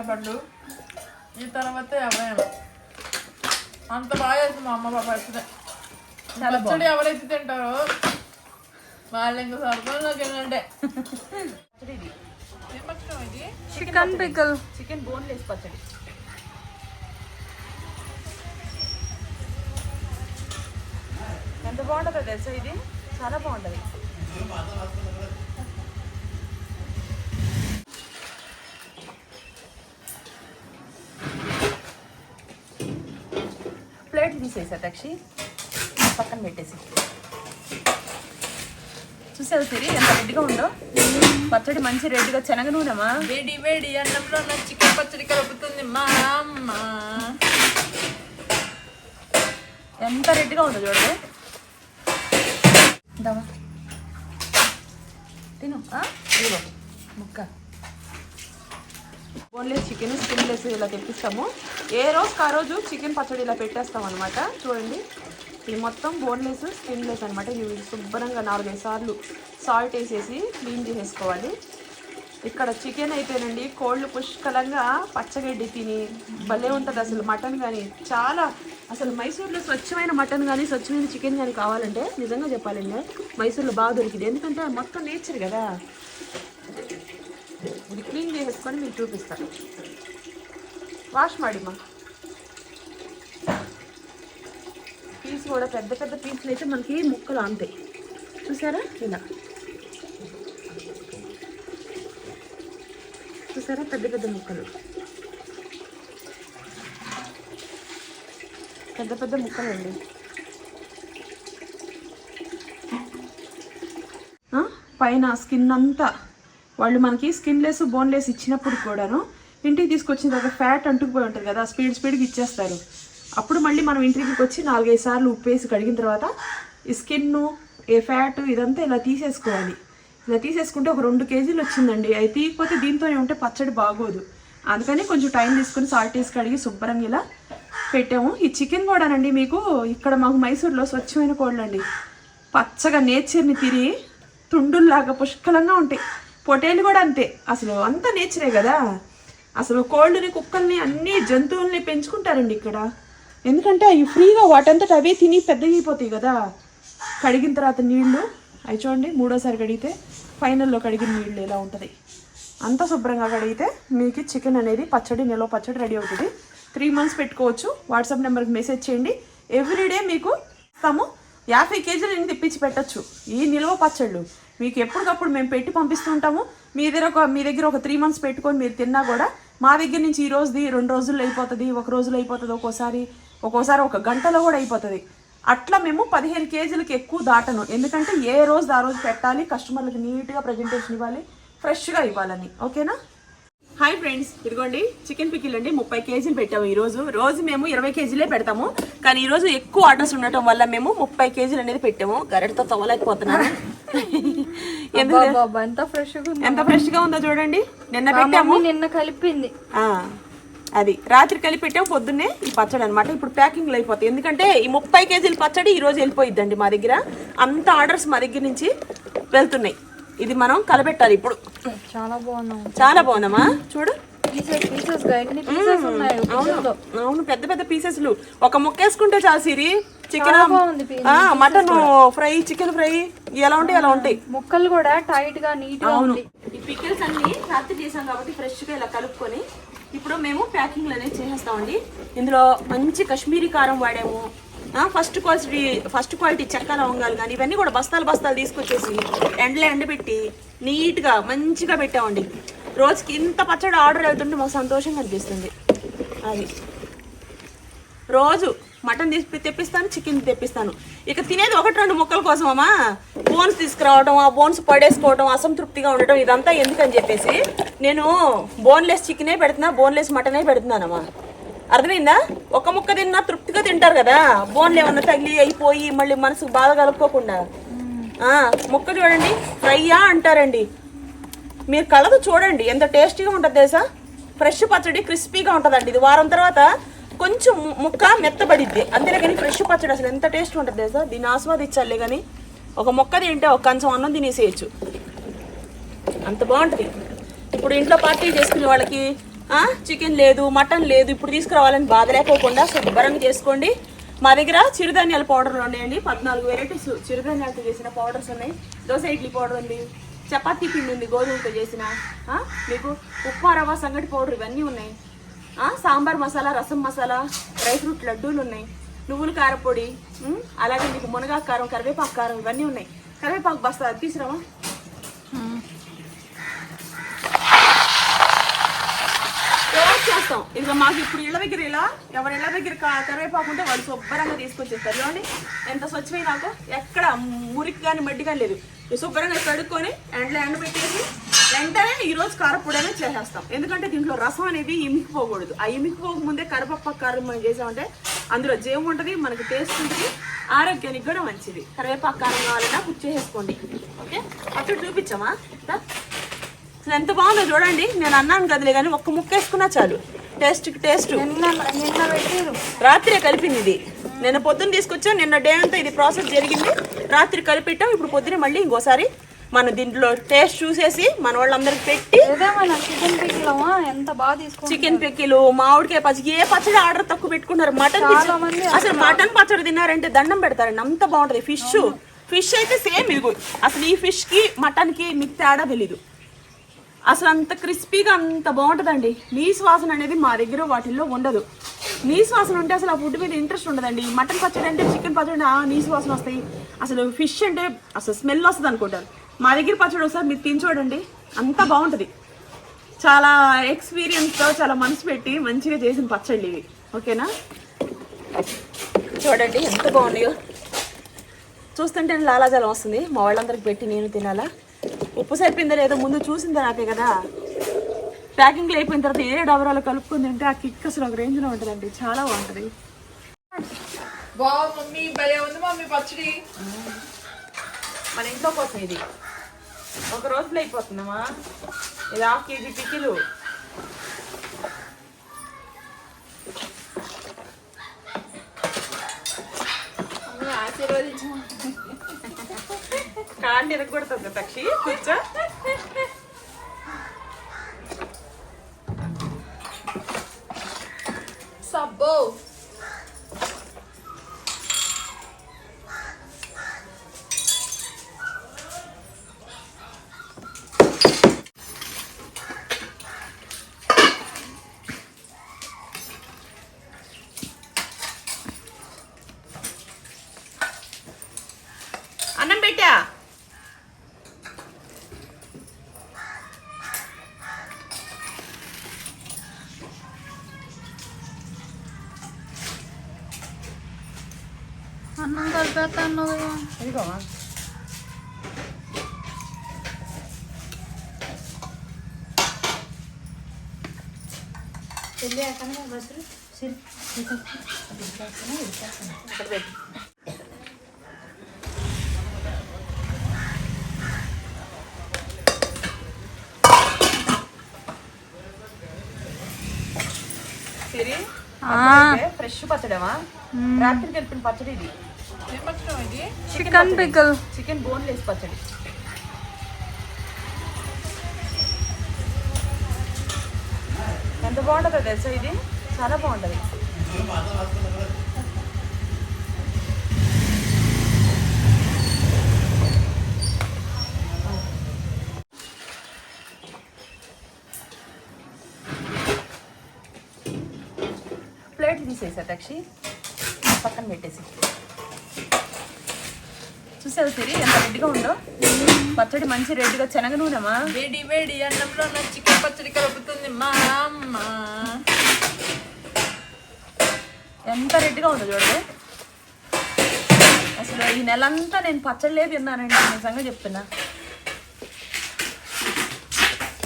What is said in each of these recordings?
పండు ఈ తర్వాత ఎవరైనా అంత బాగా చేస్తుంది మా అమ్మ బాబా పచ్చడి ఎవరైతే తింటారో వాళ్ళు ఇంకా స్వర్గంలోకి వెళ్ళంటే ఏం పచ్చడి ఇది? చికెన్ పికల్, చికెన్ బోన్లెస్ పచ్చడి. ఎంత బాగుంటుందో తెలుసా, ఇది చాలా బాగుంటుంది. ప్లేట్ తీసేసా తక్షి పక్కన పెట్టేసి. చూసావు సిరి ఎంత రెడ్గా ఉందో పచ్చడి, మంచి రెడ్గా. శనగ నూనెమా వేడి వేడి అన్నంలో నా చికెన్ పచ్చడి కలుపుతుంది మా అమ్మ. ఎంత రెడ్గా ఉందో చూడదు. తిను ముక్క. బోన్లెస్ చికెన్, స్కిన్లెస్ ఇలా తెప్పిస్తాము. ఏ రోజుకి ఆ రోజు చికెన్ పచ్చడి ఇలా పెట్టేస్తాం అనమాట. చూడండి ఇది మొత్తం బోన్లెస్, స్కిన్లెస్ అనమాట. ఇవి శుభ్రంగా 4-5 సార్లు సాల్ట్ వేసేసి క్లీన్ చేసేసుకోవాలి. ఇక్కడ చికెన్ అయితేనండి కోళ్ళు పుష్కలంగా పచ్చగడ్డి తిని భలే ఉంటుంది అసలు. మటన్ కానీ చాలా అసలు మైసూర్లో స్వచ్ఛమైన మటన్ కానీ స్వచ్ఛమైన చికెన్ కానీ కావాలంటే నిజంగా చెప్పాలండి మైసూర్లో బాగా దొరికింది. ఎందుకంటే మొత్తం నేచర్ కదా. ఇది క్లీన్ చేసేసుకొని మీకు చూపిస్తాను. వాష్ ಮಾಡಿಮ್ಮ. పీస్ కూడా పెద్ద పెద్ద పీసులు అయితే మనకి ముక్కలు అంతాయి. చూసారా ఇలా చూసారా పెద్ద పెద్ద ముక్కలు, పెద్ద పెద్ద ముక్కలండి. పైన స్కిన్ అంతా వాళ్ళు మనకి స్కిన్లెస్ బోన్లెస్ ఇచ్చినప్పుడు కూడాను ఇంటికి తీసుకొచ్చిన తర్వాత ఫ్యాట్ అంటుకుపోయి ఉంటుంది కదా, స్పీడ్గా ఇచ్చేస్తారు. అప్పుడు మళ్ళీ మనం ఇంటికి వచ్చి 4-5 సార్లు ఉప్పు వేసి కడిగిన తర్వాత ఈ స్కిన్ను ఏ ఫ్యాట్ ఇదంతా ఇలా తీసేసుకోవాలి. ఇలా తీసేసుకుంటే ఒక 2 కేజీలు వచ్చిందండి. అది తీయకపోతే దీంతోనే ఉంటే పచ్చడి బాగోదు. అందుకని కొంచెం టైం తీసుకుని సాల్ట్ వేసి కడిగి శుభ్రంగా ఇలా పెట్టాము. ఈ చికెన్ కూడానండి మీకు ఇక్కడ మాకు మైసూర్లో స్వచ్ఛమైన కోళ్ళు అండి. పచ్చగా నేచర్ని తిరిగి తుండుల్లాగా పుష్కలంగా ఉంటాయి. పొటేలు కూడా అంతే, అసలు అంతా నేచరే కదా. అసలు కోళ్ళని, కుక్కల్ని, అన్ని జంతువుల్ని పెంచుకుంటారండి ఇక్కడ. ఎందుకంటే అవి ఫ్రీగా వాటంతట అవే తిని పెద్దగైపోతాయి కదా. కడిగిన తర్వాత నీళ్లు అవి చూడండి, 3వ సారి కడిగితే ఫైనల్లో కడిగిన నీళ్ళు ఎలా ఉంటుంది. అంత శుభ్రంగా కడిగితే మీకు చికెన్ అనేది పచ్చడి, నిల్వ పచ్చడి రెడీ అవుతుంది. 3 months పెట్టుకోవచ్చు. వాట్సాప్ నెంబర్కి మెసేజ్ చేయండి. ఎవ్రీడే మీకు ఇస్తాము. 50 కేజీలు నేను తెప్పించి పెట్టచ్చు. ఈ నిల్వ పచ్చళ్ళు మీకు ఎప్పటికప్పుడు మేము పెట్టి పంపిస్తూ ఉంటాము. మీ దగ్గర ఒక 3 months పెట్టుకొని మీరు తిన్నా కూడా మా దగ్గర నుంచి ఈ రోజుది 2 రోజుల్లో అయిపోతుంది, 1 రోజులో అయిపోతుంది, ఒక్కోసారి 1 గంటలో కూడా అయిపోతుంది. అట్లా మేము 15 కేజీలకి ఎక్కువ దాటను. ఎందుకంటే ఏ రోజు ఆ రోజు పెట్టాలి, కస్టమర్లకి నీట్గా ప్రజెంటేషన్ ఇవ్వాలి, ఫ్రెష్గా ఇవ్వాలని. ఓకేనా? హాయ్ ఫ్రెండ్స్, ఇదిగోండి చికెన్ పికిల్ అండి. 30 కేజీలు పెట్టాము ఈరోజు. రోజు మేము 20 కేజీలే పెడతాము, కానీ ఈరోజు ఎక్కువ ఆర్డర్స్ ఉండటం వల్ల మేము 30 కేజీలు అనేది పెట్టాము. గరిటతో తవ్వలేకపోతున్నాను. ఎంత ఫ్రెష్గా ఉందో చూడండి. నిన్న పెట్టాము, నిన్న కలిపింది. అది రాత్రి కలిపి పెట్టాము, పొద్దున్నే ఈ పచ్చడి అనమాట. ఇప్పుడు ప్యాకింగ్లో అయిపోతాయి. ఎందుకంటే ఈ 30 కేజీల పచ్చడి ఈ రోజు వెళ్ళిపోయిద్దండి మా దగ్గర. అంత ఆర్డర్స్ మా దగ్గర నుంచి వెళ్తున్నాయి. ఇది మనం కలపెట్టాలి ఇప్పుడు. చాలా బాగుందమ్మా చూడు. అవును, పెద్ద పెద్ద పీసెస్లు. ఒక ముక్క వేసుకుంటే చాలు Siri. Chicken, mutton fry, chicken fry ఎలా ఉంటాయి అలా ఉంటాయి. ముక్కలు కూడా టైట్ గా నీట్ గా ఉంది. ఈ పికిల్స్ అన్ని రాత్రి చేసాం కాబట్టి ఫ్రెష్ గా ఇలా కలుపుకొని ఇప్పుడు మేము ప్యాకింగ్ అనేది చేసేస్తామండి. ఇందులో మంచి కాశ్మీరీ కారం వాడాము. ఫస్ట్ క్వాలిటీ చెక్క లవంగాలు కానీ ఇవన్నీ కూడా బస్తాలు తీసుకొచ్చేసి ఎండలో ఎండబెట్టి నీట్గా మంచిగా పెట్టామండి. రోజుకి ఇంత పచ్చడి ఆర్డర్ వెళ్తుంటే మాకు సంతోషంగా అనిపిస్తుంది. అది రోజు మటన్ తెప్పిస్తాను, చికెన్ తెప్పిస్తాను. ఇక తినేది 1-2 ముక్కల కోసమమ్మా బోన్స్ తీసుకురావడం, ఆ బోన్స్ పడేసుకోవడం, అసంతృప్తిగా ఉండటం, ఇదంతా ఎందుకని చెప్పేసి నేను బోన్లెస్ చికెనే పెడుతున్నా, బోన్లెస్ మటనే పెడుతున్నానమ్మా. అర్థమైందా? ఒక ముక్క తిన్నా తృప్తిగా తింటారు కదా. బోన్లు ఏమన్నా తగిలి అయిపోయి మళ్ళీ మనసుకు బాధ కలుపుకోకుండా. ముక్క చూడండి, ఫ్రైయా అంటారండి. మీరు కలదు చూడండి ఎంత టేస్టీగా ఉంటుంది తెలుసా. ఫ్రెష్ పచ్చడి క్రిస్పీగా ఉంటుందండి. ఇది వారం తర్వాత కొంచెం ముక్క మెత్తబడిద్ది అంతేలే, కానీ ఫ్రెష్ పచ్చడి అసలు ఎంత టేస్ట్ ఉంటుంది తెలుసా. దీన్ని ఆస్వాదించాలే కానీ ఒక మొక్క తింటే ఒక కంచం అన్నం తినేసేయచ్చు, అంత బాగుంటుంది. ఇప్పుడు ఇంట్లో పార్టీ చేసుకునే వాళ్ళకి చికెన్ లేదు, మటన్ లేదు, ఇప్పుడు తీసుకురావాలని బాధ లేకోకుండా శుభ్రంగా చేసుకోండి. మా దగ్గర చిరుధాన్యాల పౌడర్లు ఉన్నాయండి. 14 వెరైటీస్ చిరుధాన్యాలతో చేసిన పౌడర్స్ ఉన్నాయి. దోశ ఇడ్లీ పౌడర్ ఉంది, చపాతీ పిండి ఉంది గోధుమలతో చేసిన, మీకు ఉప్మా రవ్వ సంగటి పౌడర్ ఇవన్నీ ఉన్నాయి. సాంబార్ మసాలా, రసం మసాలా, డ్రై ఫ్రూట్ లడ్డూలు ఉన్నాయి, నువ్వుల కారపొడి, అలాగే మీకు మునగాకు కారం, కరివేపాకు కారం ఇవన్నీ ఉన్నాయి. కరివేపాకు బస్తా తీసుకురావా. చేస్తాం ఇక మాకు ఇప్పుడు ఇళ్ళ దగ్గర ఇలా ఎవరి ఇళ్ళ దగ్గర కరివేపాకు ఉంటే వాళ్ళు శుభ్రంగా తీసుకొచ్చేస్తారు. చూడండి ఎంత స్వచ్ఛమైన నాకు ఎక్కడ మురికి కానీ మడ్డి కానీ లేదు. శుభ్రంగా కడుక్కొని ఎండ పెట్టేసి వెంటనే ఈరోజు కారపొడి అనేది చేసేస్తాం. ఎందుకంటే దీంట్లో రసం అనేది ఇమికిపోకూడదు. ఆ ఇమికిపోక ముందే కరివేపాకు కారం మనం చేసామంటే అందులో జీవం ఉంటుంది, మనకి టేస్ట్ ఉంటుంది, ఆరోగ్యానికి కూడా మంచిది. కరివేపాకు కారం కావాలన్నా కుక్ చేసేసుకోండి. ఓకే అప్పుడు చూపించామా ఎంత బాగుందో చూడండి. నేను అన్నాను కదలే కానీ ఒక్క ముక్క వేసుకున్నా చాలు. టేస్ట్ రాత్రే కలిపింది ఇది. నిన్న పొద్దున్న తీసుకొచ్చాం, నిన్న డే అంతా ఇది ప్రాసెస్ జరిగింది, రాత్రి కలిపెట్టాం. ఇప్పుడు పొద్దున మళ్ళీ ఇంకోసారి మనం దీంట్లో టేస్ట్ చూసేసి మన వాళ్ళందరికి పెట్టి చికెన్ పికిలు, మామిడికాయ పచ్చడి, ఏ పచ్చడి ఆర్డర్ తక్కువ పెట్టుకున్నారు. మటన్ అసలు మటన్ పచ్చడి తిన్నారంటే దండం పెడతారండి, అంత బాగుంటుంది. ఫిష్ అయితే సేమ్ ఇదిగో. అసలు ఈ ఫిష్కి మటన్కి మీకు తేడా తెలీదు. అసలు అంత క్రిస్పీగా అంత బాగుంటుందండి. నీసు వాసన అనేది మా దగ్గర వాటిల్లో ఉండదు. నీసు వాసన ఉంటే అసలు ఆ ఫుడ్ మీద ఇంట్రెస్ట్ ఉండదండి. మటన్ పచ్చడి అంటే, చికెన్ పచ్చడి నీసు వాసన వస్తాయి. అసలు ఫిష్ అంటే అసలు స్మెల్ వస్తుంది అనుకుంటారు. మా దగ్గర పచ్చడి ఒకసారి మీరు తిని చూడండి, అంత బాగుంటుంది. చాలా ఎక్స్పీరియన్స్తో చాలా మనసు పెట్టి మంచిగా చేసిన పచ్చళ్ళు ఇవి. ఓకేనా చూడండి ఎంత బాగున్నాయో. చూస్తుంటే లాలాజలం వస్తుంది. మా వాళ్ళందరికి పెట్టి నేను తినాలా. ఉప్పు సరిపోయిందో లేదో ముందు చూసిందే నాకే కదా. ప్యాకింగ్లో అయిపోయిన తర్వాత ఏ డబరాలు కలుపుకుంది అంటే ఆ కిక్ అసలు ఒక రేంజ్లో ఉంటుందండి, చాలా బాగుంటుంది. మమ్మీ భలే ఉంది మమ్మీ పచ్చడి. మన ఇంట్లో కోసం ఇది ఒక రోజులో అయిపోతుందమ్మా. ఇది 1/2 కేజీ పికిలు. ఆశీర్వదించు. కాళ్ళు ఎరగొడుతుంది పక్షి కూర్చో. సబ్బో అన్నం పెట్టా. అన్నం కలిపేస్తాను. ఇదిగోమా ఫ్రెష్ పచ్చడమా, రాత్రి కలిపిన పచ్చడి ఇది. చికెన్ పికల్, చికెన్ బోన్లెస్ పచ్చడి. ఎంత బాగుంటుందో తెలుసా, ఇది చాలా బాగుంటుంది. ప్లేట్ తీసేసా టక్షి, పక్కన పెట్టేసి. చూసావు సిరి ఎంత రెడ్గా ఉందో పచ్చడి, మంచి రెడ్గా. శనగ నూనెమా, వేడి వేడి అన్నంలో నా చికెన్ పచ్చడి కలుపుతుంది మా అమ్మ. ఎంత రెడ్గా ఉందో చూడండి. అసలు ఈ నెలంతా నేను పచ్చళ్ళే తిన్నానండి, నిజంగా చెప్తున్నా.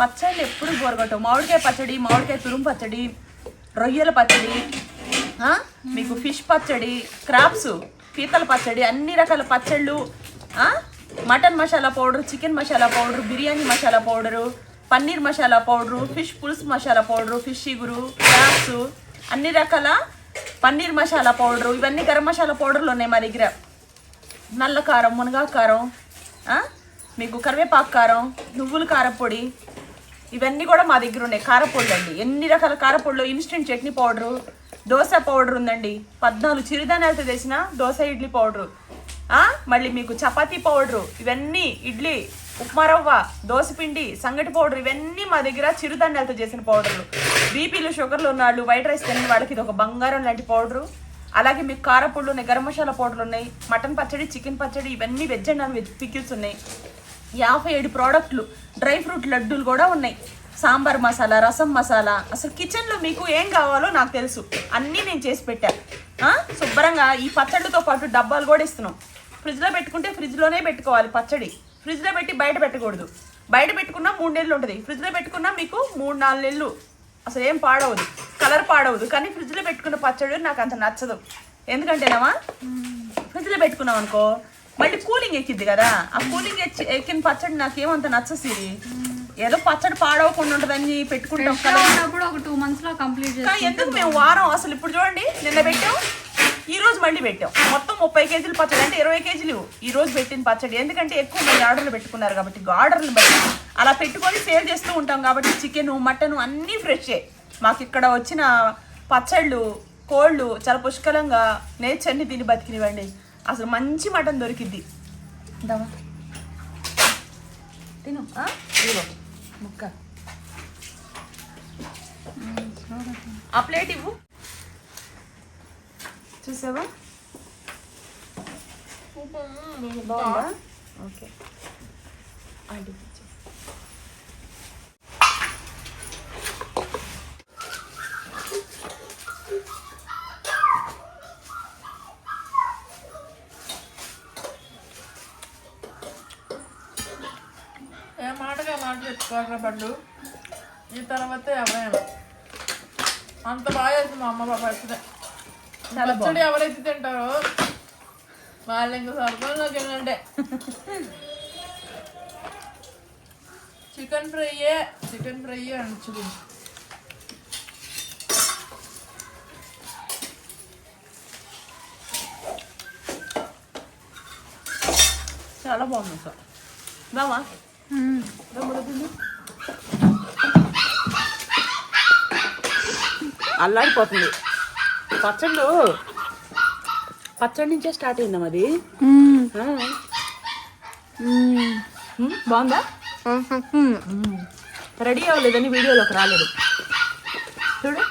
పచ్చళ్ళు ఎప్పుడు బోరగొట్టవు. మామిడికాయ పచ్చడి, మామిడికాయ తురుము పచ్చడి, రొయ్యల పచ్చడి, మీకు ఫిష్ పచ్చడి, క్రాప్స్, పీతల పచ్చడి, అన్ని రకాల పచ్చళ్ళు, mutton masala powder, chicken masala powder, biryani masala powder, paneer masala powder, fish పులుసు మసాలా పౌడరు, ఫిష్ ఇగురు, క్రాప్స్, అన్ని రకాల పన్నీర్ మసాలా పౌడరు, ఇవన్నీ గరం మసాలా పౌడర్లు ఉన్నాయి మా దగ్గర. నల్ల కారం, మునగా కారం, మీకు కరివేపాకు కారం, నువ్వుల కారం పొడి, ఇవన్నీ కూడా మా దగ్గర ఉన్నాయి. కారపొళ్ళు అండి, ఎన్ని రకాల కారపొళ్ళు. Instant chutney powder, dosa powder ఉందండి, 14 చిరుధాన్యాలతో చేసిన దోశ ఇడ్లీ పౌడరు, మళ్ళీ మీకు చపాతీ పౌడరు, ఇవన్నీ ఇడ్లీ ఉప్మా రవ్వ, దోశ పిండి, సంగటి పౌడర్, ఇవన్నీ మా దగ్గర చిరుధాన్యాలతో చేసిన పౌడర్లు. బీపీలు షుగర్లు ఉన్నాళ్ళు, వైట్ రైస్ తినే వాళ్ళకి ఇది ఒక బంగారం లాంటి పౌడరు. అలాగే మీకు కారపొళ్ళు ఉన్నాయి, గరం మసాలా పౌడర్లు ఉన్నాయి, మటన్ పచ్చడి, చికెన్ పచ్చడి, ఇవన్నీ veg and non veg pickles ఉన్నాయి. 57 ప్రోడక్ట్లు, డ్రై ఫ్రూట్ లడ్డూలు కూడా ఉన్నాయి, సాంబార్ మసాలా, రసం మసాలా. అసలు కిచెన్లో మీకు ఏం కావాలో నాకు తెలుసు, అన్నీ నేను చేసి పెట్టా. శుభ్రంగా ఈ పచ్చళ్ళతో పాటు డబ్బాలు కూడా ఇస్తున్నాం. ఫ్రిడ్జ్లో పెట్టుకుంటే ఫ్రిడ్జ్లోనే పెట్టుకోవాలి పచ్చడి. ఫ్రిడ్జ్లో పెట్టి బయట పెట్టకూడదు. బయట పెట్టుకున్నా 3 నెలలు ఉంటుంది, ఫ్రిడ్జ్లో పెట్టుకున్నా మీకు 3-4 నెలలు. అసలు ఏం పాడవదు, కలర్ పాడవదు. కానీ ఫ్రిడ్జ్లో పెట్టుకున్న పచ్చడి నాకు అంత నచ్చదు. ఎందుకంటేనామా ఫ్రిడ్జ్లో పెట్టుకున్నాం అనుకో మళ్ళీ కూలింగ్ ఎక్కిద్ది కదా, ఆ కూలింగ్ ఎక్కిన పచ్చడి నాకేమంత నచ్చదు. ఏదో పచ్చడి పాడవకుండా ఉంటుందని పెట్టుకుంటాం కదా. ఒక 2 months లో కంప్లీట్ చేస్తాం. ఎందుకు మేము వారం అసలు ఇప్పుడు చూడండి, నిన్న పెట్టాం, ఈ రోజు మళ్ళీ పెట్టాం. మొత్తం 30 కేజీలు పచ్చడి, అంటే 20 కేజీలు ఈ రోజు పెట్టిన పచ్చడి. ఎందుకంటే ఎక్కువ మంది ఆర్డర్లు పెట్టుకున్నారు కాబట్టి, ఆర్డర్లు బట్టి అలా పెట్టుకొని సేల్ చేస్తూ ఉంటాం కాబట్టి చికెన్, మటన్ అన్నీ ఫ్రెషే. మాకు ఇక్కడ వచ్చిన పచ్చళ్ళు, కోళ్ళు చాలా పుష్కలంగా నేచర్ని తిని బతికినివ్వండి. అసలు మంచి మటన్ దొరికిద్ది. దావా తిను ముక్క, ఆ ప్లేట్ ఇవ్వు. చూసావా బాగుందా? ఓకే ఆంటీ ఏ మాటగా మాట చెప్పుకోరా పండు. ఈ తర్వాత ఎవరైనా అంత బాగా చేస్తుంది మా అమ్మ పాప. వచ్చిందే పచ్చడి ఎవరైతే తింటారో వాళ్ళు ఇంకా స్వర్గంలోకి వెళ్ళంటే. Chicken fry అంచుకుంది. చాలా బాగుంది సార్. బావా అల్లాడిపోతుంది. పచ్చడి నుంచే స్టార్ట్ అయిందాం అది. బాగుందా? రెడీ అవ్వలేదని వీడియోలోకి రాలేదు చూడు.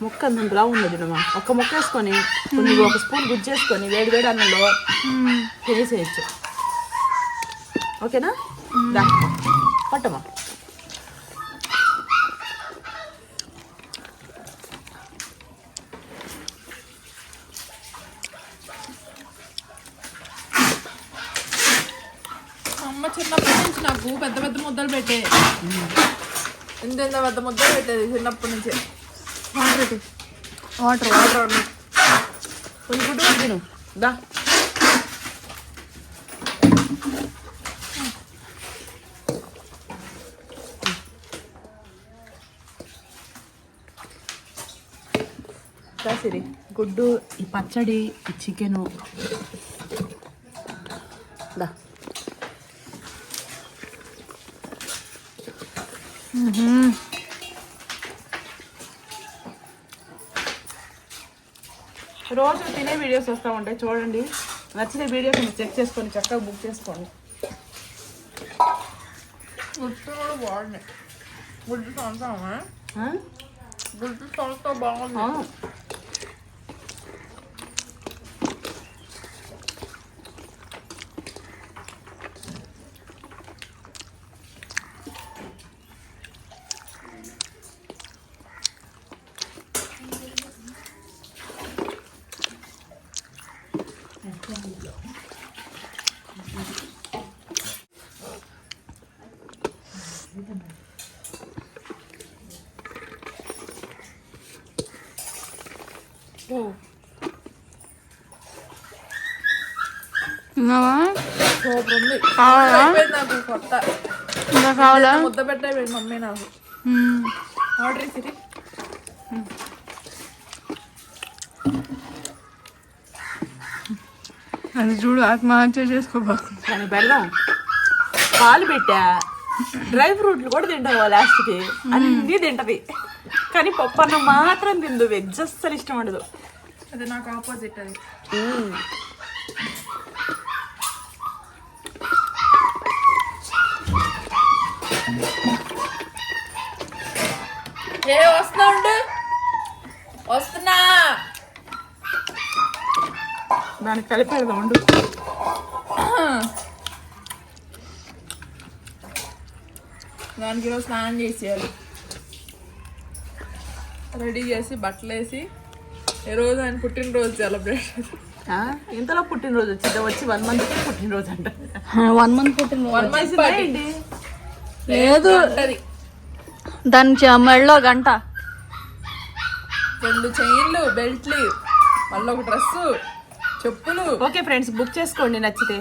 ముక్క అంతలా ఉన్నది నమ్మా. ఒక్క ముక్క వేసుకొని కొన్ని 1 స్పూన్ గుజ్జేసుకొని వేడి అన్నంలో తినేసేయచ్చు. ఓకేనా? పట్టమా. అమ్మ చిన్నప్పటి నుంచి నాకు పెద్ద పెద్ద ముద్దలు పెట్టేది. ఇంత పెద్ద ముద్దలు పెట్టేది చిన్నప్పటి నుంచి. వాటర్ కొంచెం గుడ్డు కూడా తిను. దా సిరి గుడ్డు, ఈ పచ్చడి, ఈ చికెను. దా రోజు తినే వీడియోస్ వస్తూ ఉంటాయి చూడండి. నచ్చిన వీడియోస్ మీరు చెక్ చేసుకొని చక్కగా బుక్ చేసుకోండి. గుడ్డు కూడా బాగున్నాయి. గుడ్డు సంతామా గుడ్డు సంతా బాగుంది. సూపర్ ఉంది. నాకు కొత్త ముద్ద పెట్టే మమ్మీ నాకు ఆర్డర్ ఇచ్చి. అది చూడు ఆత్మహత్య చేసుకోబోతుంది. దాన్ని పెడదాం. పాలు పెట్టా డ్రై ఫ్రూట్లు కూడా తింటావు లాస్ట్కి, అన్నీ తింటది. కానీ పప్పు అన్నం మాత్రం తిందు, వెజ్ అస్సలు ఇష్టం ఉండదు. అది నాకు ఆపోజిట్ అది. వస్తున్నా దానికి కలిపేద్దాం ఉండు. దానికి ఈరోజు స్నానం చేసేయాలి, రెడీ చేసి బట్టలు వేసి ఈరోజు ఆయన పుట్టినరోజు సెలబ్రేషన్. ఇంతలో పుట్టినరోజు వచ్చింది, వచ్చి 1 month పుట్టినరోజు అంట. 1 month పుట్టినరోజు 1 month లేదు, దాని మెడలో గంట, 2 చైన్లు, బెల్ట్లు, మళ్ళీ ఒక డ్రెస్సు, చెప్పులు. ఓకే ఫ్రెండ్స్, బుక్ చేసుకోండి నచ్చితే.